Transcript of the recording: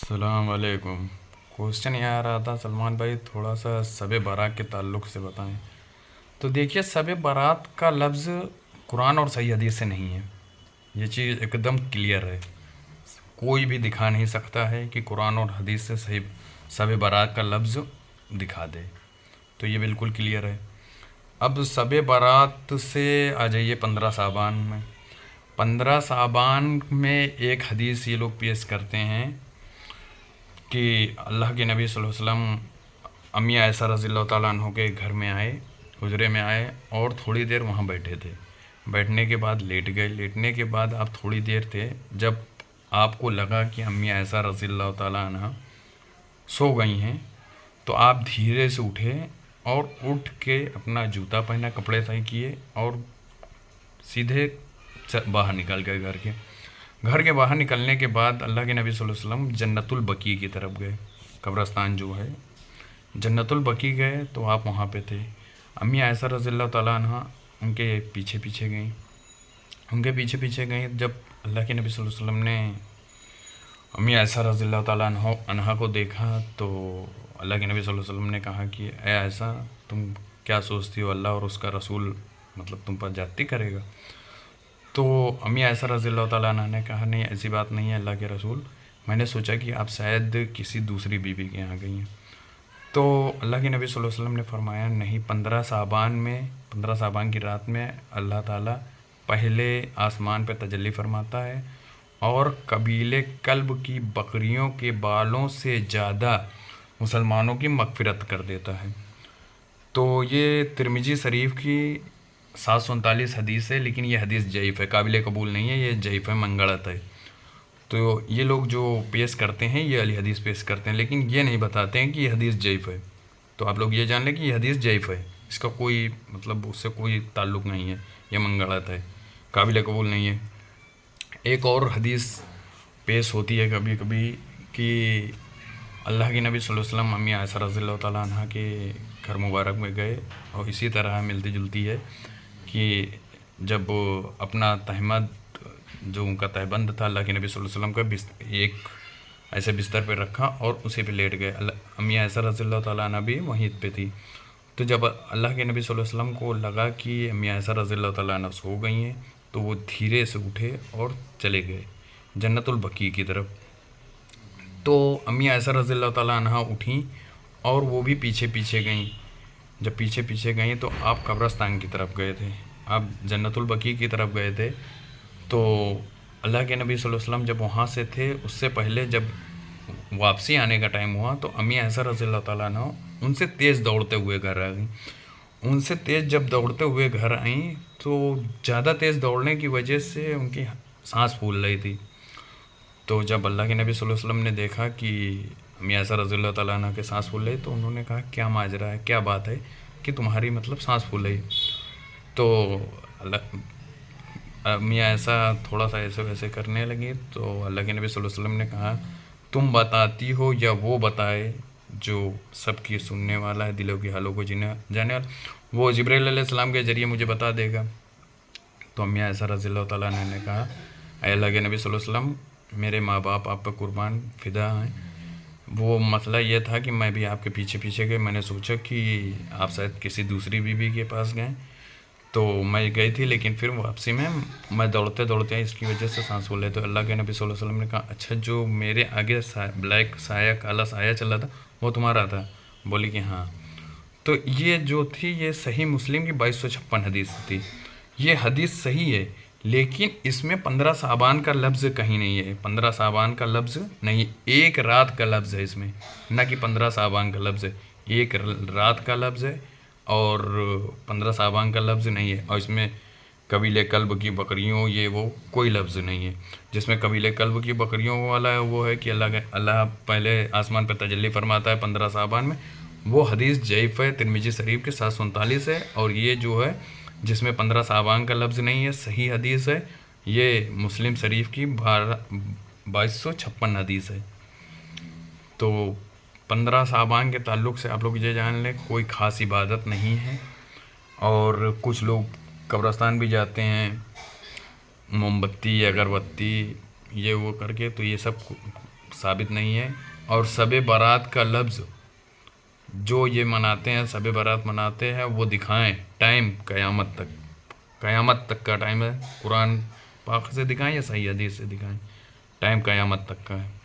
अस्सलाम वालेकुम। क्वेश्चन ये आ रहा था सलमान भाई, थोड़ा सा शब बारात के ताल्लुक़ से बताएं। तो देखिए, शब बारात का लफ्ज़ कुरान और सही हदीस से नहीं है। ये चीज़ एकदम क्लियर है। कोई भी दिखा नहीं सकता है कि कुरान और हदीस से सही शब बारात का लफ्ज़ दिखा दे। तो ये बिल्कुल क्लियर है। अब शब बारात से आ जाइए 15 साबान में। 15 साबान में एक हदीस ये लोग पेश करते हैं कि अल्लाह के नबी सल्लल्लाहु अलैहि वसल्लम अम्मी आयशा रज़ियल्लाहु ताला अन्हा के घर में आए, हुजरे में आए और थोड़ी देर वहाँ बैठे थे। बैठने के बाद लेट गए। लेटने के बाद आप थोड़ी देर थे, जब आपको लगा कि अम्मी आयशा रज़ियल्लाहु ताला अन्हा सो गई हैं, तो आप धीरे से उठे और उठ के अपना जूता पहना, कपड़े सही किए और सीधे बाहर निकल गए। घर के बाहर निकलने के बाद अल्लाह के नबी सल्लल्लाहु अलैहि वसल्लम जन्नतुल बकी की तरफ गए। कब्रस्तान जो है, जन्नतुल बकी गए तो आप वहाँ पे थे। अम्मी आयशा रज़ियल्लाहु ताला अन्हा उनके पीछे पीछे गई। जब अल्लाह के नबी सल्लल्लाहु अलैहि वसल्लम ने अम्मी आयशा रज़ियल्लाहु ताला अन्हा को देखा तो अल्लाह के नबी सल्लल्लाहु अलैहि वसल्लम ने कहा कि ए आयशा, तुम क्या सोचती हो, अल्लाह और उसका रसूल मतलब तुम पर ज्यादती करेगा? तो अम्मी आयशा रज़ियल्लाहु ताला अन्हा ने कहा, नहीं, ऐसी बात नहीं है अल्लाह के रसूल, मैंने सोचा कि आप शायद किसी दूसरी बीवी के यहाँ गई हैं। तो अल्लाह के नबी सल्लल्लाहु अलैहि वसल्लम ने फरमाया, नहीं, 15 साबान की रात में अल्लाह ताला पहले आसमान पे तजल्ली फरमाता है और कबीले कल्ब की बकरियों के बालों से ज़्यादा मुसलमानों की मगफिरत कर देता है। तो ये तिरमिजी शरीफ की 739 हदीस है, लेकिन ये हदीस ज़ईफ़ है, काबिल कबूल नहीं है, ये ज़ईफ़ है, मंगड़त है। तो ये लोग जो पेश करते हैं ये अली हदीस पेश करते हैं, लेकिन ये नहीं बताते हैं कि ये हदीस ज़ईफ़ है। तो आप लोग ये जान लें कि ये हदीस ज़ईफ़ है, इसका कोई मतलब उससे कोई ताल्लुक़ नहीं है, ये मंगड़त है, काबिल कबूल नहीं है। एक और हदीस पेश होती है कभी कभी कि अल्लाह के नबी सल्लल्लाहु अलैहि वसल्लम अम्मी आयशा रज़ियल्लाहु ताला अन्हा के घर मुबारक में गए, और इसी तरह मिलती जुलती है कि जब अपना तहमद जो उनका तहबंद था अल्लाह के नबी सल्लल्लाहु अलैहि वसल्लम का एक ऐसे बिस्तर पे रखा और उसी पे लेट गए। अम्मी आयशा रज़ियल्लाहु ताला अन्हा भी वहीं पे थी। तो जब अल्लाह के नबी सल्लल्लाहु अलैहि वसल्लम को लगा कि अम्मी आयशा रज़ियल्लाहु ताला अन्हा सो गई हैं, तो वो धीरे से उठे और चले गए जन्नतुल बकी की तरफ। तो अम्मी आयशा रज़ियल्लाहु ताला अन्हा उठी और वो भी पीछे पीछे गईं। जब पीछे पीछे गईं तो आप कब्रस्तान की तरफ गए थे, आप जन्नतुल बकी की तरफ गए थे। तो अल्लाह के नबी सल्लल्लाहु अलैहि वसल्लम जब वहाँ से थे, उससे पहले जब वापसी आने का टाइम हुआ तो अम्मी आयशा रज़ियल्लाहु ताला अन्हा उनसे तेज़ दौड़ते हुए घर आ गई। उनसे तेज़ जब दौड़ते हुए घर आई तो ज़्यादा तेज़ दौड़ने की वजह से उनकी सांस फूल रही थी। तो जब अल्लाह के नबी सल्लल्लाहु अलैहि वसल्लम ने देखा कि अम्मी आयशा रज़ियल्लाहु ताला अन्हा के सांस फूल रही, तो उन्होंने कहा, क्या माजरा है, क्या बात है कि तुम्हारी मतलब सांस फूल रही? तो अम्मी आयशा थोड़ा सा ऐसे वैसे करने लगी। तो अल्लाह के नबी सल्लल्लाहु अलैहि वसल्लम ने कहा, तुम बताती हो या वो बताए जो सबकी सुनने वाला है, दिलों की हालों को जाने वाला, वो जिब्रील अलैहिस्सलाम के ज़रिए मुझे बता देगा। तो अम्मी आयशा रज़ियल्लाहु ताला अन्हा ने कहा, अल्लाह के नबी सल्लल्लाहु अलैहि वसल्लम, मेरे माँ बाप आप पर कुर्बान फिदा हैं। वो मसला ये था कि मैं भी आपके पीछे पीछे गई, मैंने सोचा कि आप शायद किसी दूसरी बीवी के पास गए, तो मैं गई थी, लेकिन फिर वापसी में मैं दौड़ते दौड़ते इसकी वजह से सांस फूल रहे। तो अल्लाह के नबी सल्लल्लाहु अलैहि वसल्लम ने कहा, अच्छा, जो मेरे आगे ब्लैक साया, काला साया चल रहा था, वो तुम्हारा था? बोली कि हाँ। तो ये जो थी, ये सही मुस्लिम की 2256 हदीस थी। ये हदीस सही है, लेकिन इसमें 15 साबान का लफ्ज़ कहीं नहीं है। 15 साबान का लफ्ज़ नहीं, एक रात का लफ्ज़ है इसमें, ना कि 15 साबान का लफ्ज़ है। एक रात का लफ्ज़ है और 15 साबान का लफ्ज़ नहीं है। और इसमें कबीले कल्ब की बकरियों, ये वो कोई लफ्ज़ नहीं है। जिसमें कबीले कल्ब की बकरियों वाला है वो है कि अल्लाह पहले आसमान पर तजल्ली फरमाता है 15 साबान में, वो हदीस ज़ईफ़ है, तिरमिजी शरीफ के 739 है। और ये जो है जिसमें 15 साबान का लफ्ज़ नहीं है, सही हदीस है, ये मुस्लिम शरीफ की 2256 हदीस है। तो 15 साबान के ताल्लुक़ से आप लोग ये जान लें, कोई ख़ास इबादत नहीं है। और कुछ लोग कब्रस्तान भी जाते हैं मोमबत्ती अगरबत्ती ये वो करके, तो ये सब ثابت نہیں ہے. اور شب برات کا لفظ جو یہ مناتے ہیں، شب برات مناتے ہیں، وہ دکھائیں ٹائم قیامت تک، قیامت تک کا ٹائم ہے. قرآن پاک سے دکھائیں یا صحیح حدیث سے دکھائیں، ٹائم قیامت تک کا ہے.